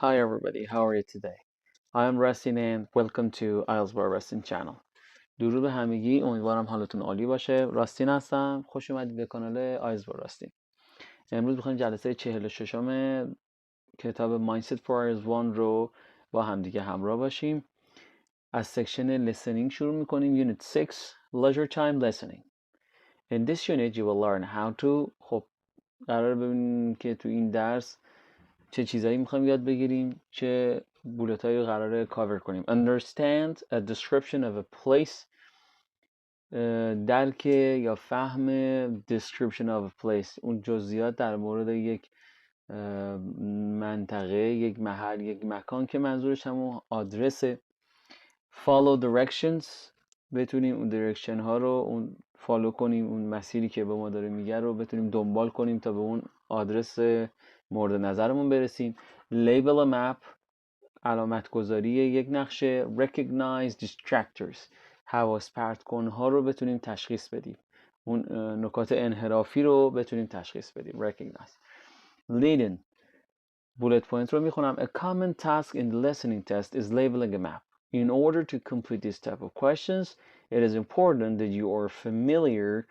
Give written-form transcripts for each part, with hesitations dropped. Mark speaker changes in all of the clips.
Speaker 1: Hi everybody, how are you today? I am Rastin and welcome to IELTS by Rastin channel. درود به همگی، امیدوارم حالتون عالی باشه. راستین هستم. خوش اومدید به کانال آیلتس با راستین. امروز می‌خوایم جلسه 46 کتاب Mindset for IELTS 1 رو با همدیگه همراه باشیم. از سکشن لیسنینگ شروع می‌کنیم. Unit 6 Leisure Time Listening. In this unit you will learn how to قرار ببینیم که تو این درس چه چیزایی میخوایم یاد بگیریم، چه بولتایی رو قراره کاور کنیم. Understand a description of a place. درک یا فهم description of a place، اون جزئیات در مورد یک منطقه، یک محل، یک مکان که منظورش همون آدرسه. Follow directions. بتونیم اون direction ها رو اون فالو کنیم، اون مسیری که به ما داره میگه رو بتونیم دنبال کنیم تا به اون آدرس مورد نظرمون برسیم. Label a map. علامت گذاری یک نقشه. Recognize distractors. حواس پرت کنها رو بتونیم تشخیص بدیم، اون نکات انحرافی رو بتونیم تشخیص بدیم. Recognize. Leading. bullet point رو میخونم. A common task in the listening test is labeling a map. In order to complete this type of questions, it is important that you are familiar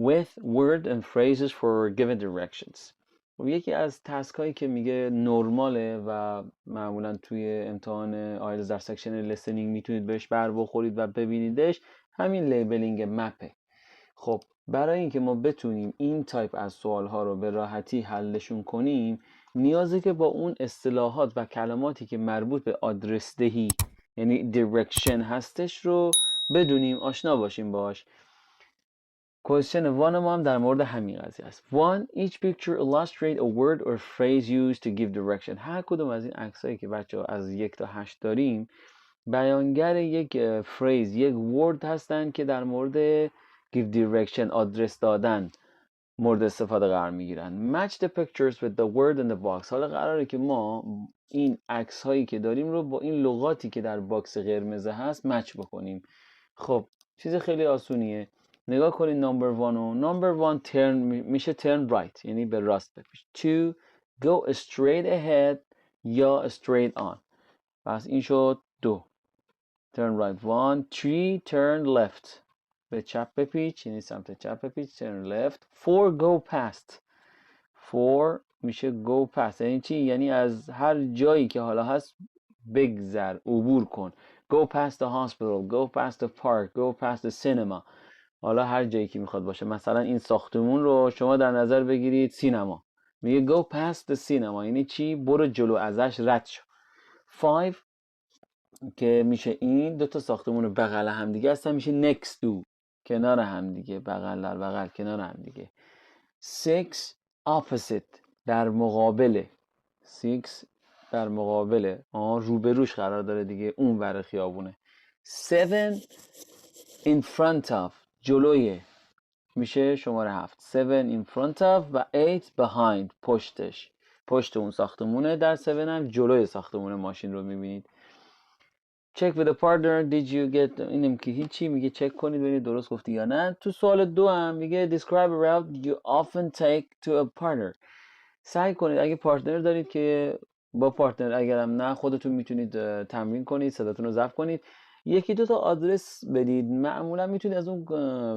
Speaker 1: with word and phrases for given directions. یکی از تسک هایی که میگه نرماله و معمولا توی امتحان آیلتس در سکشن لیسنینگ میتونید بهش بر بخورید و ببینیدش، همین لیبلینگ مپه. خب برای اینکه ما بتونیم این تایپ از سوال ها رو به راحتی حلشون کنیم، نیازه که با اون اصطلاحات و کلماتی که مربوط به آدرس دهی یعنی direction هستش رو بدونیم، آشنا باشیم باش. کوشن 1 ما هم در مورد همین قضیه است. 1. Each picture illustrate a word or phrase used to give direction. هر کدوم از این عکسایی که بچه‌ها از 1 تا 8 داریم بیانگر یک فریز، یک ورد هستن که در مورد give direction، آدرس دادن، مورد استفاده قرار میگیرن. Match the pictures with the word in the box. حالا قراره که ما این عکس هایی که داریم رو با این لغاتی که در باکس قرمز هست مچ بکنیم. خب چیز خیلی آسونیه. نگاه کنید نمبر 1 رو. نمبر 1 turn میشه turn right، یعنی به راست بپیش. 2 go straight ahead یا straight on. پس این شد 2. turn right. 1 3 turn left، به چپ بپیچ، یعنی سمت چپ بپیچ. turn left. 4 go past. 4 میشه go past، یعنی چی؟ یعنی از هر جایی که حالا هست بگذر، عبور کن. go past the hospital, go past the park, go past the cinema. حالا هر جایی که میخواد باشه. مثلا این ساختمون رو شما در نظر بگیرید سینما، میگه go past the cinema، یعنی چی؟ برو جلو ازش، رد شو. 5 که میشه این دو تا ساختمون بغل هم دیگه هستن، میشه next to، کنار هم دیگه، بغل در بغل، کنار هم دیگه. 6 opposite، در مقابله. 6 در مقابله، روبروش قرار داره دیگه، اون ور خیابونه. 7 in front of، جلوی، میشه شماره 7. 7 in front of و 8 behind، پشتش، پشت اون ساختمونه. در 7 هم جلوی ساختمون ماشین رو میبینید. check with the partner did you get، اینم که هیچی، میگه چک کنید ببینید درست گفتی یا نه. تو سوال 2 هم میگه describe a route you often take to a partner. سعی کنید اگه پارتنر دارید که با پارتنر، اگرم نه خودتون میتونید تمرین کنید، صداتون رو ضبط کنید، یکی دو تا آدرس بدید. معمولا میتونید از اون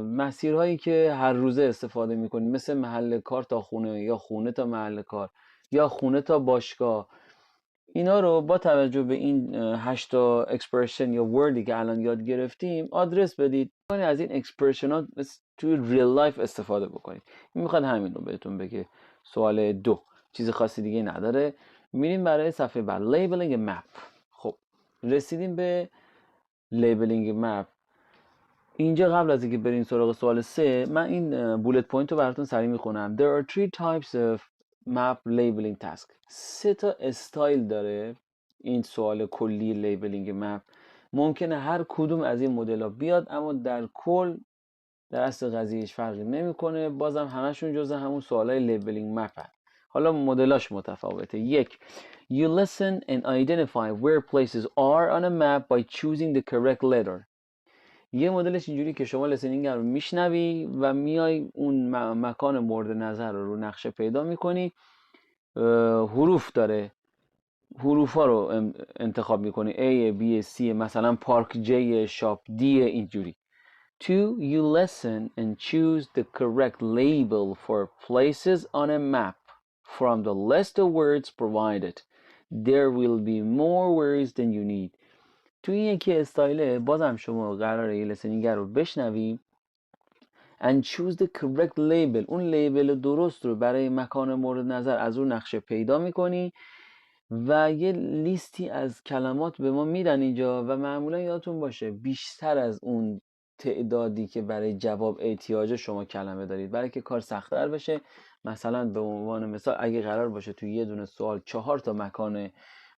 Speaker 1: مسیرهایی که هر روزه استفاده میکنید، مثل محل کار تا خونه، یا خونه تا محل کار، یا خونه تا باشگاه، اینا رو با توجه به این 8 تا اکسپرشن یا وردی که الان یاد گرفتیم آدرس بدید. از این اکسپرشن ها توی ریل لایف استفاده بکنید. این میخواد همین رو بهتون بگه. سوال 2 چیز خاصی دیگه نداره. میریم برای صفحه بعد. لیبلینگ مپ. خب رسیدیم به لیبلینگ مپ. اینجا قبل از اینکه بریم سراغ سوال 3 من این بولت پوینت رو براتون سریع میخونم. There are 3 types of map labeling task. 3 تا استایل داره این سوال کلی لیبلینگ مپ. ممکنه هر کدوم از این مدل ها بیاد، اما در کل در اصل قضیهش فرقی نمیکنه. بازم همشون جزء همون سوالای لیبلینگ مپ هست. حالا مدلاش متفاوته. 1 You listen and identify where places are on a map by choosing the correct letter. یه مدلش اینجوری که شما لیسنینگ رو میشنوی و میای اون مکان مورد نظر رو نقشه پیدا میکنی. حروف داره، حروفا رو انتخاب میکنی A B C مثلا پارک J شاپ D اینجوری. 2. You listen and choose the correct label for places on a map from the list of words provided. There will be more words than you need. تو این یکی استایله بازم شما قراره یه لیسنینگ رو بشنویم and choose the correct label. اون لیبل درست رو برای مکان مورد نظر از اون نقشه پیدا میکنی و یه لیستی از کلمات به ما میدن اینجا و معمولا یادتون باشه بیشتر از اون تعدادی که برای جواب احتیاج شما کلمه دارید برای که کار سخت‌تر بشه. مثلا به عنوان مثال اگه قرار باشه توی یه دونه سوال 4 تا مکان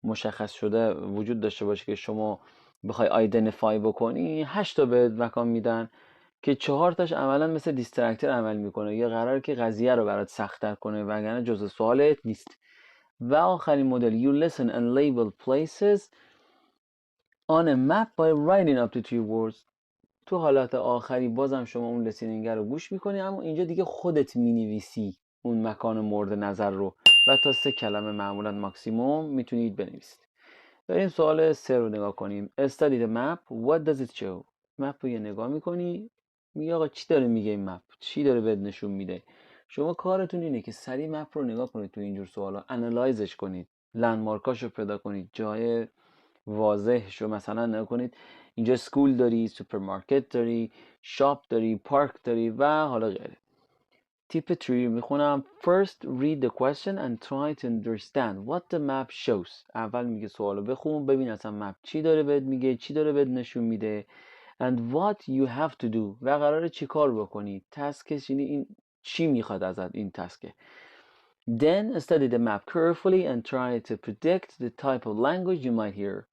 Speaker 1: مشخص شده وجود داشته باشه که شما بخوای آیدنتیفای بکنی 8 تا به مکان میدن که 4 تاش عملا مثل دیسترکتر عمل میکنه یا قراره که قضیه رو برات سخت‌تر کنه وگرنه جزء سوالت نیست. و آخرین مدل you listen and label places on a map by writing up to 3 words. تو حالت آخری بازم شما اون لیسنینگ رو گوش میکنی اما اینجا دیگه خودت مینویسی اون مکان مورد نظر رو و تا 3 کلمه معمولا ماکسیموم میتونید بنویسید. بریم سوال 3 رو نگاه کنیم. Study the map. What does it show? مپ رو یه نگاه میکنی میگه آقا چی داره میگه این مپ؟ چی داره بهت نشون میده؟ شما کارتون اینه که سریع مپ رو نگاه کنید تو اینجور سوالا، انالایزش کنید، لندمارکاشو پیدا کنید، جای واضحش رو مثلا نگاه کنید. اینجا سکول داری، سوپرمارکت داری، شاپ داری، پارک داری و حالا غیره. تیپ 3 میخونم. First read the question and try to understand what the map shows. اول میگه سوالو بخون ببین اصلا مپ چی داره بهت میگه، چی داره بهت نشون میده. And what you have to do. و قراره چی کار بکنی. تسکش یعنی این چی میخواد ازت این تسکه. Then study the map carefully and try to predict the type of language you might hear.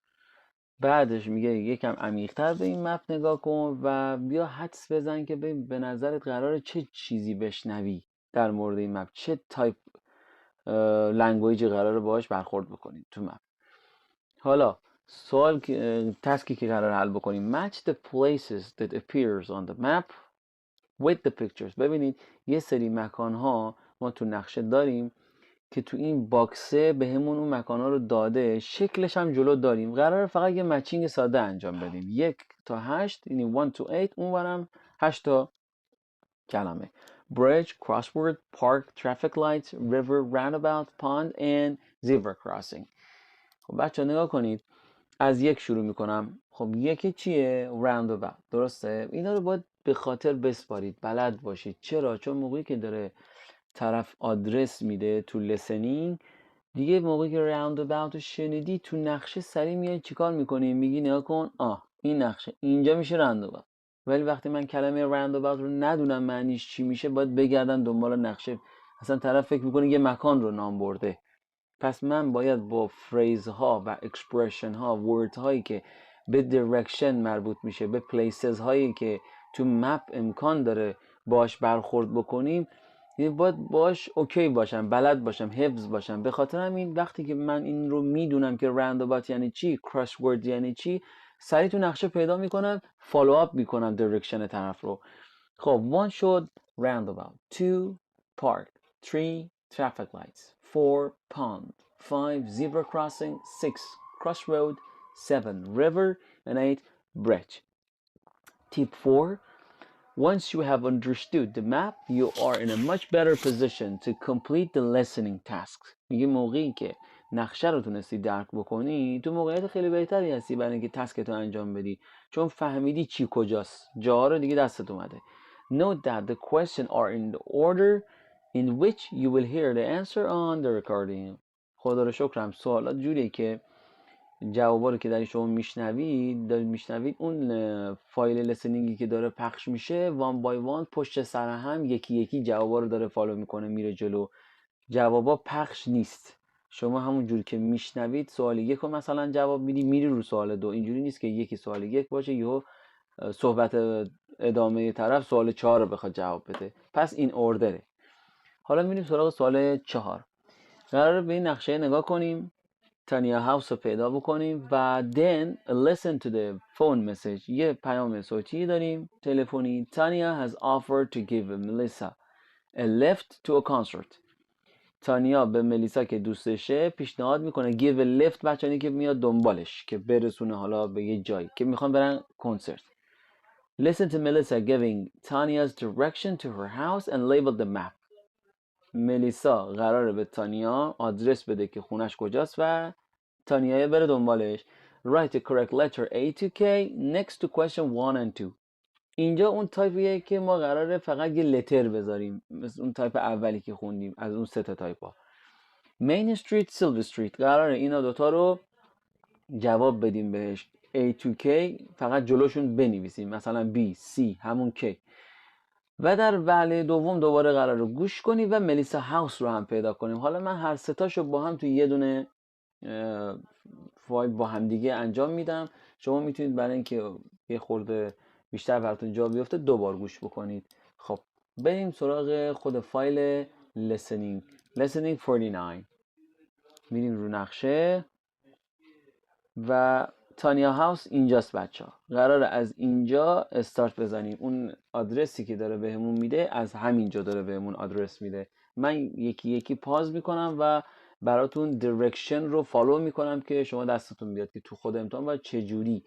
Speaker 1: بعدش میگه یکم عمیق‌تر به این مپ نگاه کن و بیا حدس بزن که به نظرت قراره چه چیزی بشنوی در مورد این مپ، چه تایپ لنگویجی قراره باهاش برخورد بکنید تو مپ. حالا سوال تسکی که قراره حل بکنیم. Match the places that appears on the map with the pictures. ببینید یه سری مکان‌ها ما تو نقشه داریم که تو این باکسه به همون اون مکان‌ها رو داده، شکلش هم جلو داریم. قراره فقط یه مچینگ ساده انجام بدیم. 1 تا 8 یعنی 1 to 8 اونورم 8 تا کلمه. Bridge, crossword, park, traffic lights, river, roundabout, pond and zebra crossing. خب بچه نگاه کنید از 1 شروع میکنم. خب یکی چیه؟ roundabout. درسته؟ اینا رو باید به خاطر بسپارید، بلد باشید. چرا؟ چون موقعی که داره طرف آدرس میده تو لیسنینگ دیگه موقعی که راوند اباوت رو شنیدی تو نقشه سریع میای چیکار میکنی؟ میگی نگاه کن این نقشه اینجا میشه راوند اباوت. ولی وقتی من کلمه راوند اباوت رو ندونم معنیش چی میشه باید بگردم دنبال نقشه. اصلا طرف فکر میکنه یه مکان رو نام برده. پس من باید با فریز ها و اکسپرشن ها ورد هایی که به دایرکشن مربوط میشه، به پلیسز هایی که تو مپ امکان داره باش برخورد بکنیم، یعنی باید باش اوکی باشم، بلد باشم، حفظ باشم. به خاطر همین وقتی که من این رو میدونم که راونداباوت یعنی چی، کراس ورد یعنی چی، سریع تو نقشه پیدا میکنم، فالو آپ میکنم دایرکشن طرف رو. خب 1 شد roundabout, 2 park, 3 traffic lights, 4 pond, 5 zebra crossing, 6 crossroad, 7 river and 8 bridge. Tip 4. Once you have understood the map, you are in a much better position to complete the listening tasks. میگه موقعی که نقشه رو تونستی درک بکنی تو موقعیت خیلی بهتری هستی برای اینکه تسکتو انجام بدی، چون فهمیدی چی کجاست، جاها رو دیگه دستت اومده. Note that the questions are in the order in which you will hear the answer on the recording. خدا رو شکرم سوالات جوریه که جوابا رو که در شما میشنوید اون فایل لیسنینگی که داره پخش میشه وان بای وان پشت سر هم یکی یکی جوابا رو داره فالو میکنه میره جلو. جوابا پخش نیست. شما همون جور که میشنوید سوال 1 رو مثلا جواب میدی میری رو سوال 2. اینجوری نیست که یکی سوال 1 باشه یهو صحبت ادامه طرف سوال 4 رو بخواد جواب بده. پس این اوردره. حالا میریم سراغ سوال 4. قراره به این نقشه نگاه کنیم، تانیا هاوس رو پیدا بکنیم و then listen to the phone message. یه پیام صوتی داریم تلفنی. تانیا has offered to give Melissa a lift to a concert. تانیا به ملیسا که دوستشه پیشنهاد میکنه give a lift بچه‌انی که میاد دنبالش که برسونه حالا به یه جایی که میخوان برن کنسرت. Listen to Melissa giving Tanya's direction to her house and label the map. ملیسا قراره به تانیا آدرس بده که خونش کجاست و تانیا بره دنبالش. Write the correct letter A to K next to question 1 and 2. اینجا اون تایپیه که ما قراره فقط یه لتر بذاریم مثل اون تایپ اولی که خوندیم از اون سه تا تایپ ها. مین استریت، سیلور استریت، قراره اینا دوتا رو جواب بدیم بهش. A to K فقط جلوشون بنویسیم، مثلا B C همون K. و در وهله دوم دوباره قراره گوش کنیم و ملیسا هاوس رو هم پیدا کنیم. حالا من هر سه تاشو با هم توی یه دونه فایل با هم دیگه انجام میدم. شما میتونید برای اینکه یه خورده بیشتر براتون جا بیفته دوبار گوش بکنید. خب بریم سراغ خود فایل لیسنینگ 49. میریم رو نقشه و تانیا هاوس اینجاست بچه ها. قراره از اینجا استارت بزنیم. اون آدرسی که داره بهمون میده از همینجا داره بهمون آدرس میده. من یکی یکی پاز میکنم و براتون دایرکشن رو فالو میکنم که شما دستتون بیاد که تو خود امتحان باید چجوری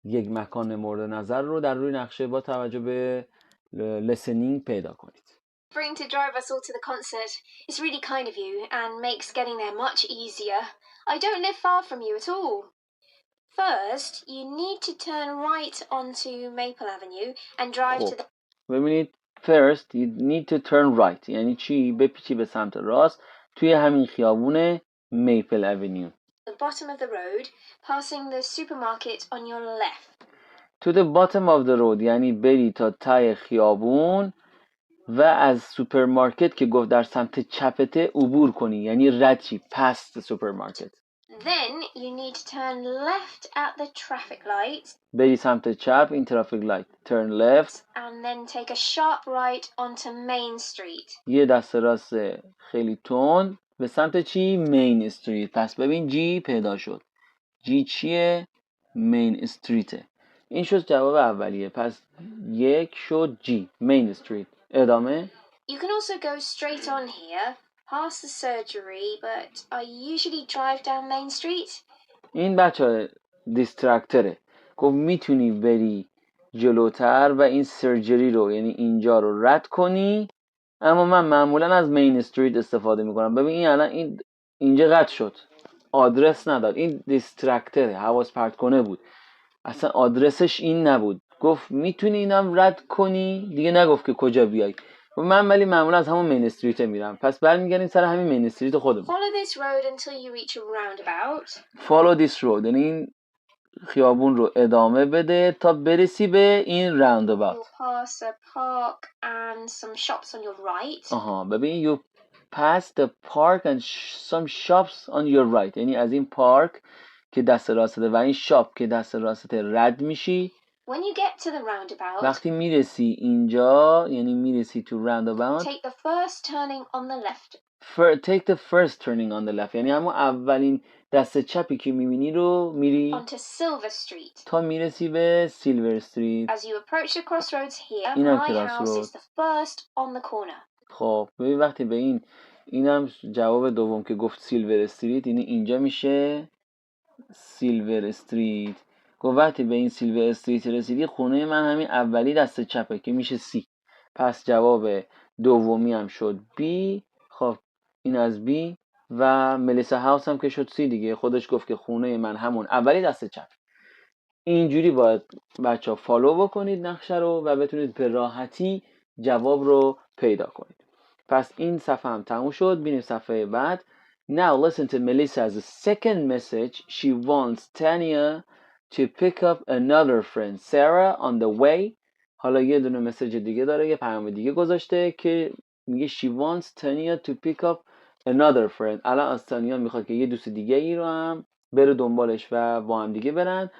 Speaker 1: یک مکان مورد نظر رو در روی نقشه با توجه به لیسنینگ پیدا کنید.
Speaker 2: Offering to drive us all to the concert is really kind of you and makes getting there much easier. I don't live far from you at all. First, you need to turn right onto Maple Avenue and drive to the...
Speaker 1: ببینید first you need to turn right یعنی چی؟ بپیچی به سمت راست توی همین خیابون میپل اونیو.
Speaker 2: the bottom of the road, passing the supermarket on your left.
Speaker 1: To the bottom of the road یعنی بری تا ته خیابون و از سوپرمارکت که گفت در سمت چپته عبور کنی یعنی رد چی past the supermarket.
Speaker 2: Then you need to turn left at the traffic light.
Speaker 1: بری سمت چپ این traffic light. Turn left.
Speaker 2: And then take a sharp right onto Main Street.
Speaker 1: یه دست راست خیلی تند به سمت چی؟ مین استریت. پس ببین جی پیدا شد. جی چیه؟ مین استریته. این شد جواب اولیه. پس یک شد جی مین استریت. ادامه.
Speaker 2: You can also go straight on here, past the surgery, but I usually drive down Main Street.
Speaker 1: این بچه دیسترکتره. گفت میتونی بری جلوتر و این سرجری رو یعنی اینجا رو رد کنی، اما من معمولا از مین استریت استفاده میکنم. ببین این الان اینجا قطع شد، آدرس نداد. این دیسترکتره، حواس پرت کنه بود، اصلا آدرسش این نبود. گفت میتونی اینم رد کنی، دیگه نگفت که کجا بیای. من ولی معمولا از همون مین استریت میرم. پس برمیگردیم سر همین مین استریت خودمون.
Speaker 2: Follow this road until you reach a roundabout.
Speaker 1: Follow this road یعنی این خیابون رو ادامه بده تا برسی به این راونداباوت.
Speaker 2: You'll pass a park and some shops on your right.
Speaker 1: آها ببین you pass the park and some shops on your right یعنی از این پارک که دست راسته و این شاپ که دست راسته رد میشی.
Speaker 2: When you get to the roundabout,
Speaker 1: وقتی میرسی اینجا یعنی میرسی تو roundabout,
Speaker 2: take the first turning on the left.
Speaker 1: take the first turning on the left یعنی همون اولین دست چپی که میبینی رو میری
Speaker 2: onto Silver Street.
Speaker 1: تا میرسی به سیلور استریت.
Speaker 2: As you approach the crossroads here,
Speaker 1: اینم
Speaker 2: my
Speaker 1: کراس
Speaker 2: house
Speaker 1: رود.
Speaker 2: is the first on the corner.
Speaker 1: خب ببین وقتی به اینم جواب دوم که گفت سیلور استریت یعنی اینجا میشه سیلور استریت. گفت وقتی به این سیلور استریت رسیدی خونه من همین اولی دست چپه که میشه سی. پس جواب دومی هم شد بی. خب این از بی و ملیسا هاوس هم که شد سی دیگه. خودش گفت که خونه من همون اولی دست چپ. اینجوری باید بچه ها فالو بکنید نقشه رو و بتونید به راحتی جواب رو پیدا کنید. پس این صفحه هم تموم شد. بینیم صفحه بعد. Now listen to Melissa's second message. She wants Tanya to pick up another friend, Sarah, on the way. حالا یه دونه مسیج دیگه داره، یه پیام دیگه گذاشته که میگه she wants Tanya to pick up another friend. الان از تانیا میخواد که یه دوست دیگه ای رو هم بره دنبالش و با هم دیگه برن.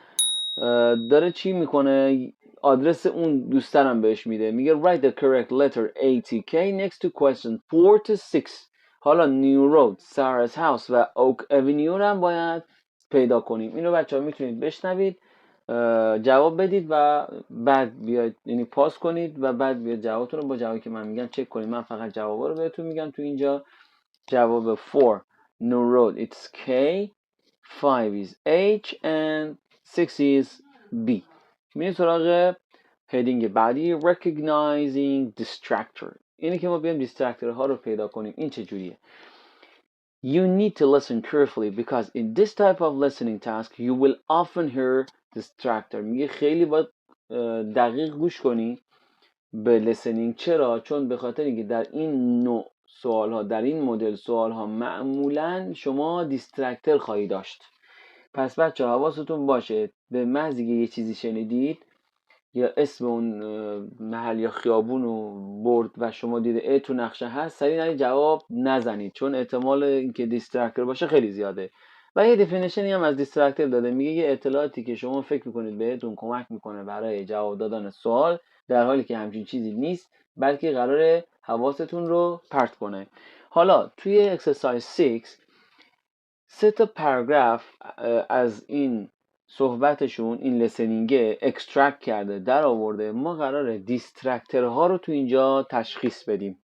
Speaker 1: داره چی میکنه؟ آدرس اون دوسترم بهش میده. میگه write the correct letter A to K next to question 4 to 6. حالا نیو رود، سارا's house و اوک اونیو رو هم باید پیدا کنیم. اینو بچه ها میتونید بشنوید، جواب بدید و بعد بیاید یعنی پاس کنید و بعد بیاید جوابتون رو با جوابی که من میگم چک کنید. من فقط جوابا رو بهتون میگم تو اینجا جواب 4 no road it's K 5 is H and 6 is B. میریم سراغ هدینگ بعدی recognizing distractor. اینه که ما بیایم distractor ها رو پیدا کنیم. این چه جوریه؟ You need to listen carefully because in this type of listening task you will often hear distractor. میگه خیلی باید دقیق گوش کنی به listening. چرا؟ چون به خاطر اینکه در این نوع سوال ها، در این مدل سوال ها معمولا شما دیسترکتر خواهی داشت. پس بچه حواستون باشه به محض اینکه یه چیزی شنیدید یا اسم اون محل یا خیابون رو برد و شما دیده تو نقشه هست، سریع نرید جواب نزنید، چون احتمال اینکه دیسترکتر باشه خیلی زیاده. و یه دفینیشنی هم از دیسترکتر داده، میگه یه اطلاعاتی که شما فکر میکنید بهتون کمک میکنه برای جواب دادن سوال، در حالی که همچین چیزی نیست، بلکه قراره حواستون رو پرت کنه. حالا توی اکسرسایز 6 3 تا پاراگراف از این صحبتشون، این لسنینگه اکسترکت کرده، در آورده. ما قراره دیسترکترها رو تو اینجا تشخیص بدیم،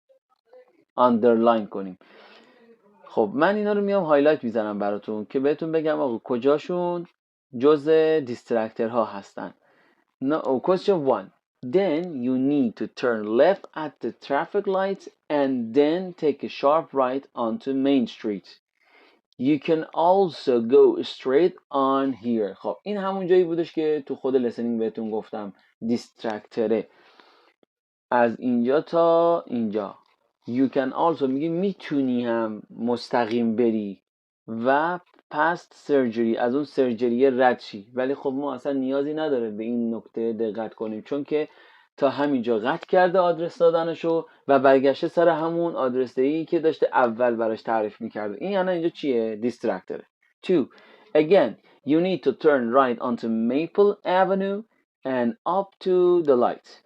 Speaker 1: آندرلاین کنیم. خب من اینا رو میام هایلایت میزنم براتون که بهتون بگم آقا کجاشون جزء دیسترکترها هستن. Question 1. Then you need to turn left at the traffic lights and then take a sharp right onto Main Street. You can also go straight on here. خب این همون جایی بودش که تو خود لسنینگ بهتون گفتم دیسترکتره. از اینجا تا اینجا. You can also میگه میتونی هم مستقیم بری و پست سرجری، از اون سرجری رد شی. ولی خب ما اصلا نیازی نداره به این نکته دقت کنیم، چون که تا همینجا قطع کرده آدرس دادنشو و برگشته سر همون آدرس دهی که داشته اول براش تعریف میکرده. این یعنی اینجا چیه؟ دیسترکتره. 2. Again, you need to turn right onto Maple Avenue and up to the light.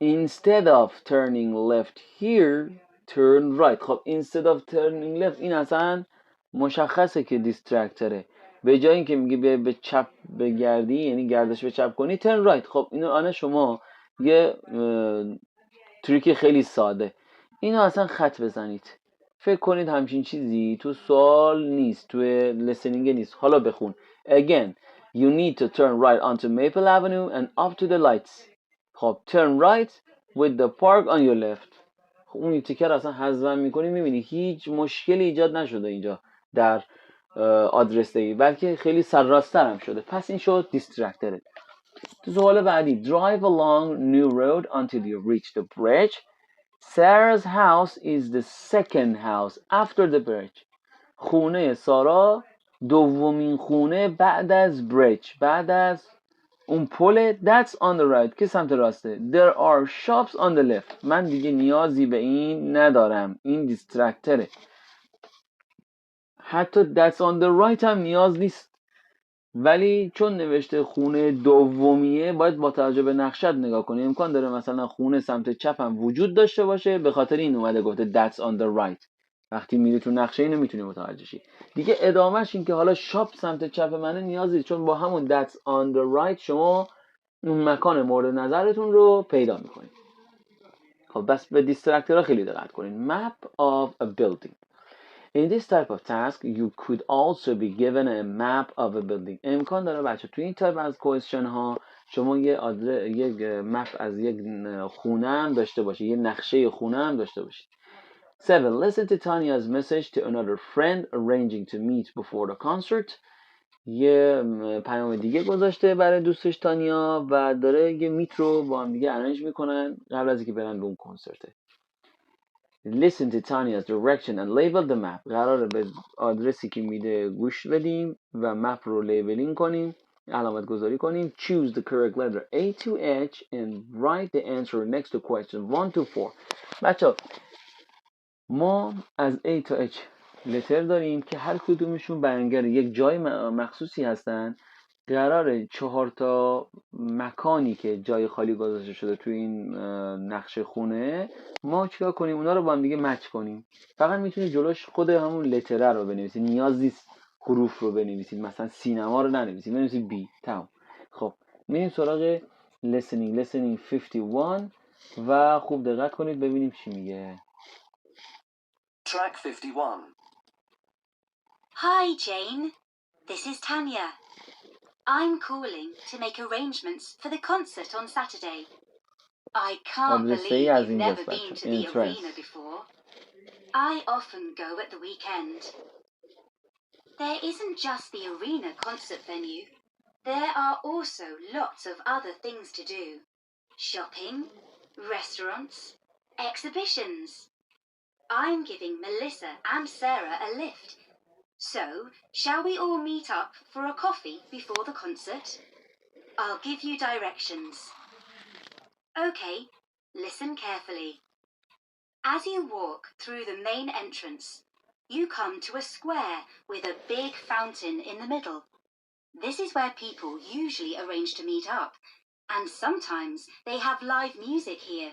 Speaker 1: Instead of turning left here, turn right. خب instead of turning left این اصلا مشخصه که دیسترکتره. به جای اینکه میگه بیای به چپ بگردی، یعنی گردش به چپ کنی، turn right. خب اینو آنه شما یه تریک خیلی ساده، اینو اصلا خط بزنید. فکر کنید همچین چیزی تو سوال نیست، تو listening نیست. حالا بخون. Again, you need to turn right onto Maple Avenue and up to the lights. خب turn right with the park on your left. خب اون تیکر اصلا حذف میکنی، میبینی هیچ مشکلی ایجاد نشده اینجا در آدرس دهی، بلکه خیلی سرراست‌تر هم شده. پس این شد دیسترکتره. تو سوال بعدی drive along new road until you reach the bridge. Sarah's house is the second house after the bridge. خونه سارا دومین خونه بعد از bridge، بعد از اون پل. That's on the right که سمت راسته. There are shops on the left. من دیگه نیازی به این ندارم، این دیسترکتره. حتی that's on the right هم نیاز نیست، ولی چون نوشته خونه دومیه باید با توجه به نقشت نگاه کنی. امکان داره مثلا خونه سمت چپ هم وجود داشته باشه، به خاطر این اومده گفته that's on the right. وقتی میری تو نقشه اینو میتونی متوجه شی. دیگه ادامهش این که حالا شاپ سمت چپ منه نیازی، چون با همون that's on the right شما اون مکان مورد نظرتون رو پیدا میکنید. خب بس به دیسترکتورها خیلی دقت کنید. Map of a building. In this type of task, you could also be given a map of a building. امکان داره بچه تو این تایپ از کوئسشن ها شما یک مپ از یک خونه هم داشته باشید، یه نقشه خونه هم داشته باشید. 7. Listen to Tanya's message to another friend arranging to meet before the concert. یه پیام دیگه گذاشته برای دوستش تانیا و داره یه میت رو با هم دیگه ارنج میکنن قبل از اینکه برن به اون کنسرته. Listen to Tanya's direction and label the map. قراره به آدرسی که میده گوش بدیم و مپ رو لیبلینگ کنیم، علامت گذاری کنیم. Choose the correct letter A to H and write the answer next to question 1 to 4. بچه ما از A تا H لتر داریم که هر کدومشون بیانگر یک جای مخصوصی هستن. قراره 4 تا مکانی که جای خالی گذاشته شده توی این نقشه خونه ما چیکار کنیم؟ اونا رو با هم دیگه مچ کنیم. فقط میتونید جلوش خود همون لتره رو بنویسید، نیاز نیست حروف رو بنویسید، مثلا سینما رو ننویسید، بنویسید B تمام. خب میریم سراغ listening 51 و خوب دقت کنید ببینیم چی میگه.
Speaker 3: Track 51.
Speaker 4: Hi, Jane. This is Tanya. I'm calling to make arrangements for the concert on Saturday. I can't
Speaker 1: آدرسه
Speaker 4: believe
Speaker 1: از
Speaker 4: you've
Speaker 1: این
Speaker 4: never
Speaker 1: قسمت
Speaker 4: been to the
Speaker 1: entrance.
Speaker 4: arena before. I often go at the weekend. There isn't just the arena concert venue. There are also lots of other things to do. Shopping, restaurants, exhibitions. I'm giving Melissa and Sarah a lift. So, shall we all meet up for a coffee before the concert? I'll give you directions. Okay, listen carefully. As you walk through the main entrance, you come to a square with a big fountain in the middle. This is where people usually arrange to meet up, and sometimes they have live music here.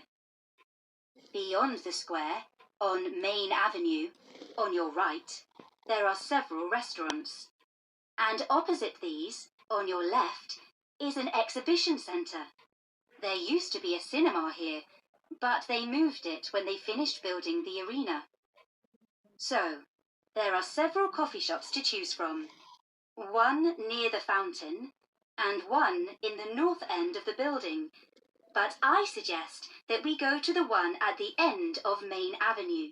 Speaker 4: Beyond the square, on Main Avenue, on your right, there are several restaurants. And opposite these, on your left, is an exhibition centre. There used to be a cinema here, but they moved it when they finished building the arena. So, there are several coffee shops to choose from. One near the fountain, and one in the north end of the building. But I suggest that we go to the one at the end of Main Avenue,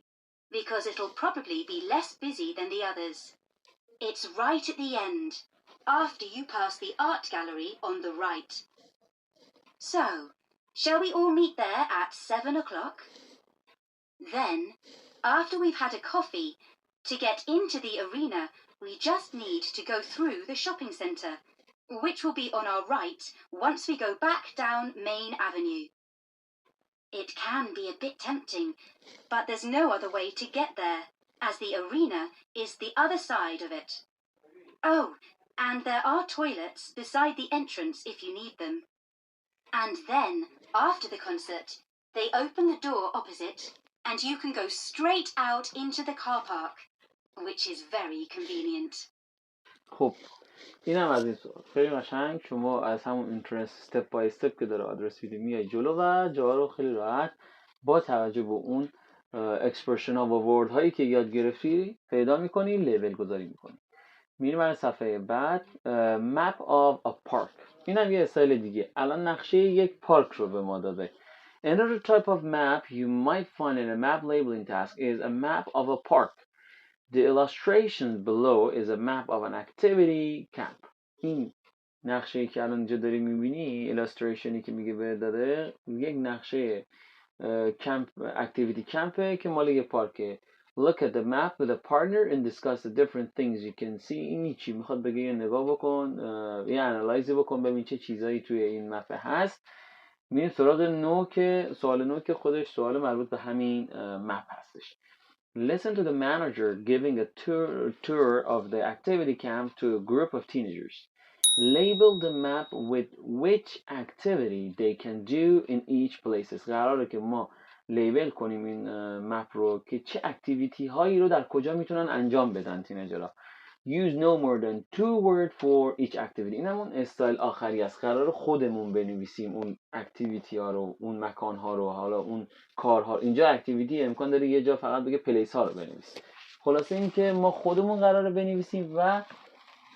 Speaker 4: because it'll probably be less busy than the others. It's right at the end, after you pass the art gallery on the right. So, shall we all meet there at 7 o'clock? Then, after we've had a coffee, to get into the arena, we just need to go through the shopping centre, which will be on our right once we go back down Main Avenue. It can be a bit tempting, but there's no other way to get there, as the arena is the other side of it. Oh, and there are toilets beside the entrance if you need them. And then, after the concert, they open the door opposite, and you can go straight out into the car park, which is very convenient.
Speaker 1: خب اینم از این سوال خیلی قشنگ. شما از همون اینترست استپ بای استپ که داره آدرس میده میای جلو و جاها رو خیلی راحت با توجه به اون اکسپرشن ها و ورد هایی که یاد گرفتی پیدا میکنی، لیبل گذاری میکنی. میریم برای صفحه بعد. map of a park. اینم یه استایل دیگه. الان نقشه یک پارک رو به ما داده. Another type of map you might find in a map labeling task is a map of a park. The illustration below is a map of an activity camp. این نقشه‌ای که الان اینجا داری می‌بینی، illustrationی که میگه به داده، یک نقشه کمپ اکتیویتی کمپه که مال یه پارکه. Look at the map with a partner and discuss the different things you can see. این چی میخواد بگه؟ یه نگاه بکن، یه انالایزی بکن ببین چه چیزایی توی این مپ هست. میریم سراغ سوال نو که خودش سوال مربوط به همین مپ هستش. Listen to the manager giving a tour of the activity camp to a group of teenagers. Label the map with which activity they can do in each places. قراره که ما لیبل کنیم این مپ رو که چه اکتیویتی هایی رو در کجا میتونن انجام بدن تینیجرها. Use no more than 2 words for each activity. این همون استایل آخری است. قرار خودمون بنویسیم اون اکتیویتی ها رو، اون مکان ها رو، حالا اون کارها. اینجا اکتیویتی امکان داره یه جا فقط بگه پلیس ها رو بنویسیم. خلاصه این که ما خودمون قراره بنویسیم و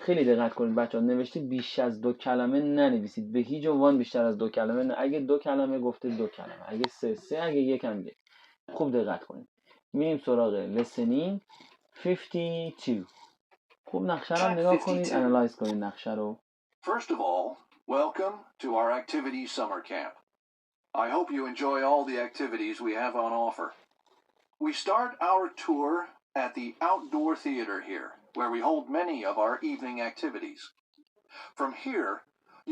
Speaker 1: خیلی دقت کنید بچه‌ها، نوشتید بیش از 2 کلمه ننویسید. به هیچ عنوان بیشتر از 2 کلمه نه. اگه 2 کلمه گفته 2 کلمه، اگه 3 اگه یکم یک. خوب دقت کنید. میریم سراغ لیسنینگ 52. خوب نقشه رو نگاه کنید، انالایز کنید نقشه رو.
Speaker 3: First of all, welcome to our activity summer camp. I hope you enjoy all the activities we have on offer. We start our tour at the outdoor theater here, where we hold many of our evening activities. From here,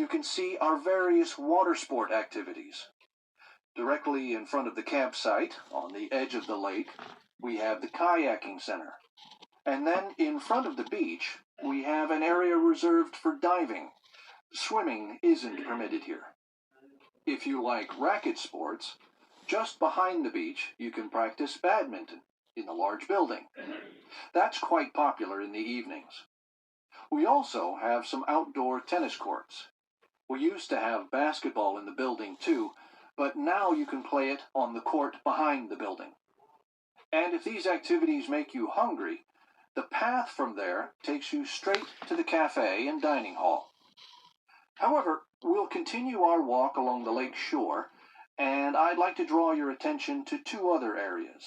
Speaker 3: you can see our various water sport activities. Directly in front of the campsite, on the edge of the lake, we have the kayaking center. And then in front of the beach, we have an area reserved for diving. Swimming isn't permitted here. If you like racket sports, just behind the beach you can practice badminton in the large building. That's quite popular in the evenings. We also have some outdoor tennis courts. We used to have basketball in the building too, but now you can play it on the court behind the building. And if these activities make you hungry, the path from there takes you straight to the cafe and dining hall. However, we'll continue our walk along the lake shore, and I'd like to draw your attention to two other areas.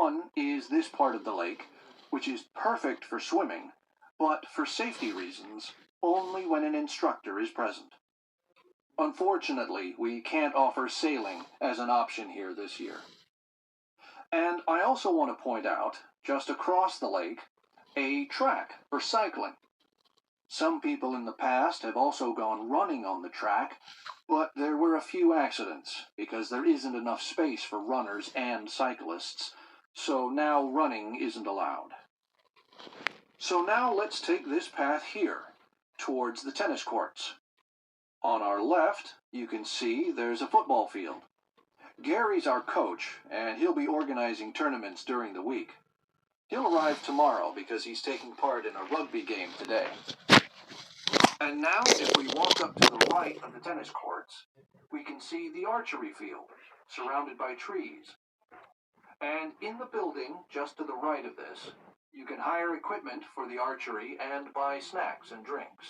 Speaker 3: One is this part of the lake, which is perfect for swimming, but for safety reasons, only when an instructor is present. Unfortunately, we can't offer sailing as an option here this year. And I also want to point out, just across the lake, a track for cycling. Some people in the past have also gone running on the track, but there were a few accidents because there isn't enough space for runners and cyclists, so now running isn't allowed. So now let's take this path here, towards the tennis courts. On our left, you can see there's a football field. Gary's our coach, and he'll be organizing tournaments during the week. He'll arrive tomorrow because he's taking part in a rugby game today. And now, if we walk up to the right of the tennis courts, we can see the archery field, surrounded by trees. And in the building, just to the right of this, you can hire equipment for the archery and buy snacks and drinks.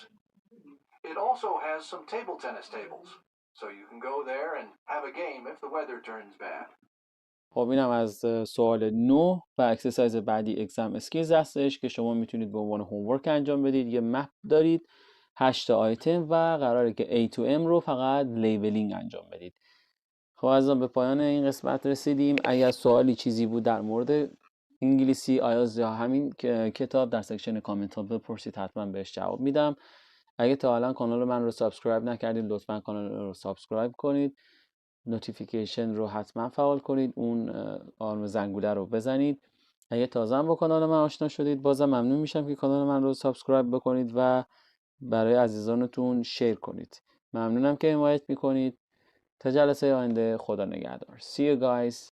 Speaker 3: It also has some table tennis tables, so you can go there and have a game if the weather turns bad.
Speaker 1: خب اینم از سوال 9 و اکسرسایز بعدی اگزم اسکیلز هستش که شما میتونید به عنوان هومورک انجام بدید. یه مپ دارید 8 تا آیتم و قراره که A to M رو فقط لیبلینگ انجام بدید. خب عزیزان به پایان این قسمت رسیدیم. اگر سوالی چیزی بود در مورد انگلیسی آیلتس یا همین کتاب در سکشن کامنت ها بپرسید، حتما بهش جواب میدم. اگه تا الان کانال من رو سابسکرایب نکردید لطفا کانال رو سابسکرایب کنید، نوتیفیکیشن رو حتما فعال کنید، اون آلارم زنگوله رو بزنید. اگه تازه هم با کانال من آشنا شدید بازم ممنون میشم که کانال من رو سابسکرایب بکنید و برای عزیزانتون شیر کنید. ممنونم که حمایت میکنید. تا جلسه آینده، خدا نگهدار. See you guys.